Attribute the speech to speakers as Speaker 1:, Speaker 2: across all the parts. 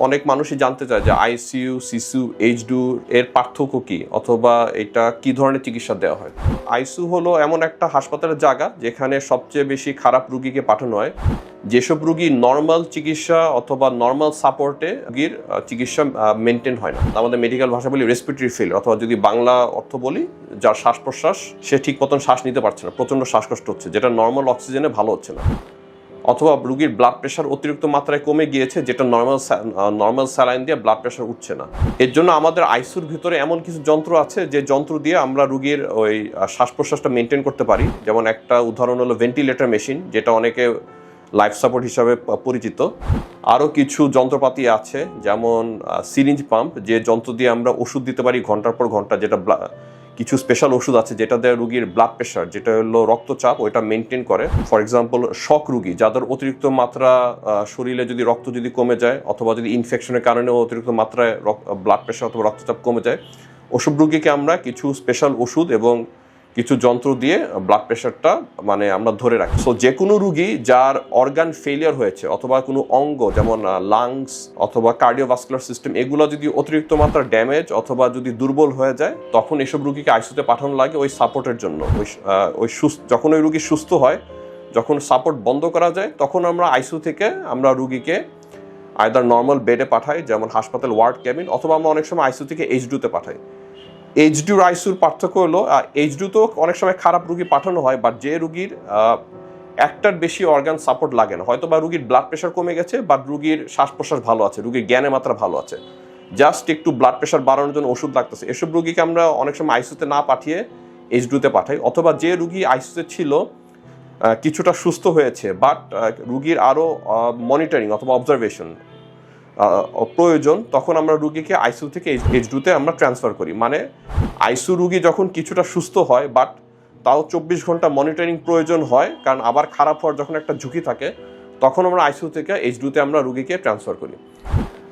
Speaker 1: অনেক মানুষই জানতে চায় যে আইসিইউ, সিসিইউ, এইচডিইউ এর পার্থক্য কি, অথবা এটা কি ধরনের চিকিৎসা দেওয়া হয়। আইসিইউ হলো এমন একটা হাসপাতালের জায়গা যেখানে সবচেয়ে বেশি খারাপ রুগীকে পাঠানো হয়। যেসব রুগী নর্মাল চিকিৎসা অথবা নর্মাল সাপোর্টে রুগীর চিকিৎসা মেনটেন হয় না। আমাদের মেডিকেল ভাষা বলি রেসপিরেটরি ফেলিয়ার, অথবা যদি বাংলা অর্থ বলি যার শ্বাস প্রশ্বাস সে ঠিক মতন শ্বাস নিতে পারছে না, প্রচণ্ড শ্বাসকষ্ট হচ্ছে, যেটা নর্মাল অক্সিজেনে ভালো হচ্ছে না। অথবা রুগীর ব্লাড প্রেশার অতিরিক্ত মাত্রায় কমে গিয়েছে, যেটা নর্মাল স্যালাইন দিয়ে ব্লাড প্রেশার উঠছে না। এর জন্য আমাদের আইসিইউর ভিতরে এমন কিছু যন্ত্র আছে যে যন্ত্র দিয়ে আমরা রুগীর ওই শ্বাস প্রশ্বাসটা মেনটেন করতে পারি। যেমন একটা উদাহরণ হলো ভেন্টিলেটর মেশিন, যেটা অনেকে লাইফ সাপোর্ট হিসাবে পরিচিত। আরও কিছু যন্ত্রপাতি আছে, যেমন সিরিঞ্জ পাম্প, যে যন্ত্র দিয়ে আমরা ওষুধ দিতে পারি ঘন্টার পর ঘন্টা। যেটা কিছু স্পেশাল ওষুধ আছে যেটা দেয় রুগীর ব্লাড প্রেশার, যেটা হলো রক্তচাপ, ওইটা মেনটেন করে। ফর এক্সাম্পল শক রুগী, যাদের অতিরিক্ত মাত্রা শরীরে যদি রক্ত যদি কমে যায়, অথবা যদি ইনফেকশনের কারণে অতিরিক্ত মাত্রায় ব্লাড প্রেশার অথবা রক্তচাপ কমে যায়, ওসব রুগীকে আমরা কিছু স্পেশাল ওষুধ এবং কিছু যন্ত্র দিয়ে ব্লাড প্রেশারটা আমরা ধরে রাখি। সো যে কোনো রুগী যার অর্গান ফেলিয়ার হয়েছে, অথবা কোনো অঙ্গ যেমন লাংস অথবা কার্ডিওভাস্কুলার সিস্টেম, এগুলো যদি অতিরিক্ত মাত্রা ড্যামেজ অথবা যদি দুর্বল হয়ে যায়, তখন এসব রুগীকে আইসিইউতে পাঠানো লাগে ওই সাপোর্টের জন্য। যখন ওই রুগী সুস্থ হয়, যখন সাপোর্ট বন্ধ করা যায়, তখন আমরা আইসিইউ থেকে আমরা রুগীকে আইদার নর্মাল বেডে পাঠাই, যেমন হাসপাতাল ওয়ার্ড ক্যাবিন, অথবা আমরা অনেক সময় আইসিইউ থেকে এইচডিইউতে পাঠাই। এইচডিইউ আইসিইউর পার্থক্য হলো এইচডিইউতেও অনেক সময় খারাপ রুগী পাঠানো হয়, বাট যে রুগীর একটার বেশি অর্গান সাপোর্ট লাগে না, হয়তো বা রুগীর ব্লাড প্রেশার কমে গেছে, বাট রুগীর শ্বাস প্রশ্বাস ভালো আছে, রুগীর জ্ঞানের মাত্রা ভালো আছে, জাস্ট একটু ব্লাড প্রেশার বাড়ানোর জন্য ওষুধ লাগতেছে, এসব রুগীকে আমরা অনেক সময় আইসিইউতে না পাঠিয়ে এইচডিইউতে পাঠাই। অথবা যে রুগী আইসিইউতে ছিল কিছুটা সুস্থ হয়েছে, বাট রুগীর আরও মনিটরিং অথবা অবজারভেশন প্রয়োজন, তখন আমরা রুগীকে আইসিইউ থেকে এইচডিইউতে আমরা ট্রান্সফার করি। আইসিইউ রুগী যখন কিছুটা সুস্থ হয়, বাট তাও 24 ঘন্টা মনিটরিং প্রয়োজন হয়, কারণ আবার খারাপ হওয়ার যখন একটা ঝুঁকি থাকে, তখন আমরা আইসিইউ থেকে এইচডিইউতে আমরা রুগীকে ট্রান্সফার করি।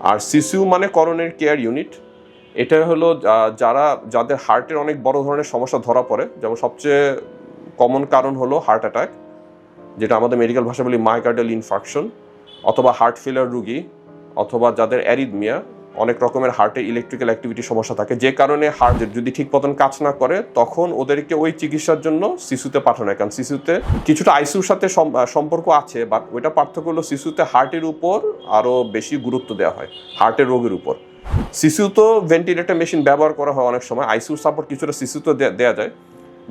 Speaker 1: আর সিসিইউ করোনারি কেয়ার ইউনিট, এটা হলো যাদের হার্টের অনেক বড় ধরনের সমস্যা ধরা পড়ে, যেমন সবচেয়ে কমন কারণ হলো হার্ট অ্যাটাক, যেটা আমাদের মেডিকেল ভাষা বলি মায়োকার্ডিয়াল ইনফার্কশন, অথবা হার্ট ফেলিয়ার রুগী, অথবা যাদের অ্যারিথমিয়া, অনেক রকমের হার্টের ইলেকট্রিক্যাল অ্যাক্টিভিটি সমস্যা থাকে, যে কারণে হার্ট যদি ঠিক মতন কাজ না করে, তখন ওদেরকে ওই চিকিৎসার জন্য সিসিইউতে পাঠানো হয়। কারণ সিসিইউতে কিছুটা আইসিইউর সাথে সম্পর্ক আছে, বাট ওইটা পার্থক্য হলো সিসিইউতে হার্টের উপর আরও বেশি গুরুত্ব দেওয়া হয়, হার্টের রোগের উপর। সিসিইউতেও ভেন্টিলেটর মেশিন ব্যবহার করা হয় অনেক সময়, আইসিইউ সাপোর্ট কিছুটা সিসিইউতে দেওয়া যায়,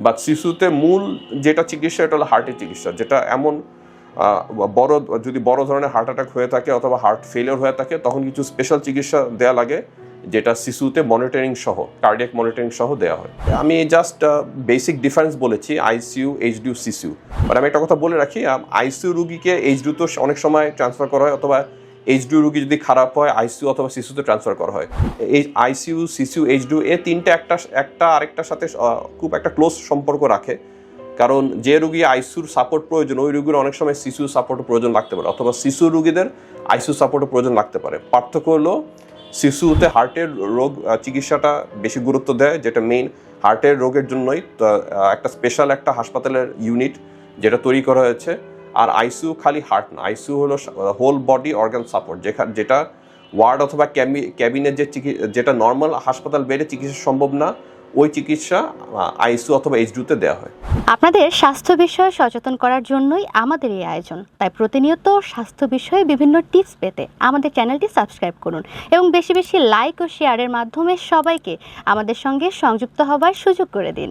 Speaker 1: বাট সিসিইউতে মূল যেটা চিকিৎসা, এটা হলো হার্টের চিকিৎসা, যেটা এমন যদি বড় ধরনের হার্ট অ্যাটাক হয়ে থাকে অথবা হার্ট ফেলিয়ার হয়ে থাকে, তখন কিছু স্পেশাল চিকিৎসা দেওয়া লাগে, যেটা সিসিইউতে মনিটরিং সহ, কার্ডিয়াক মনিটরিং সহ দেওয়া হয়। আমি জাস্ট বেসিক ডিফারেন্স বলেছি আইসিইউ, এইচডিইউ, সিসিইউ। বাট আমি একটা কথা বলে রাখি, আইসিইউ রুগীকে এইচডিইউতে অনেক সময় ট্রান্সফার করা হয়, অথবা এইচডিইউ রুগী যদি খারাপ হয় আইসিইউ অথবা সিসিইউতে ট্রান্সফার করা হয়। এই আইসিইউ, সিসিইউ, এইচডিইউ এই তিনটা একটা আরেকটার সাথে খুব একটা ক্লোজ সম্পর্ক রাখে। কারণ যে রুগী আইসিইউর সাপোর্ট প্রয়োজন, ওই রুগীর অনেক সময় সিসিইউ সাপোর্টের প্রয়োজন লাগতে পারে, অথবা সিসিইউ রুগীদের আইসিইউ সাপোর্টের প্রয়োজন লাগতে পারে। পার্থক্য হলো সিসিইউতে হার্টের রোগ চিকিৎসাটা বেশি গুরুত্ব দেয়, যেটা মেইন হার্টের রোগের জন্যই একটা স্পেশাল একটা হাসপাতালের ইউনিট যেটা তৈরি করা হয়েছে। আর আইসিইউ খালি হার্ট না, আইসিইউ হলো হোল বডি অর্গান সাপোর্ট, যেটা ওয়ার্ড অথবা ক্যাবিনের যেটা নর্মাল হাসপাতাল বেডে চিকিৎসা সম্ভব না, ওই চিকিৎসা আইসিইউ অথবা এইচডিইউতে দেওয়া হয়।
Speaker 2: আপনাদের স্বাস্থ্য বিষয়ে সচেতন করার জন্যই আমাদের এই আয়োজন। তাই প্রতিনিয়ত স্বাস্থ্য বিষয়ে বিভিন্ন টিপস পেতে আমাদের চ্যানেলটি সাবস্ক্রাইব করুন এবং বেশি বেশি লাইক ও শেয়ারের মাধ্যমে সবাইকে আমাদের সঙ্গে সংযুক্ত হবার সুযোগ করে দিন।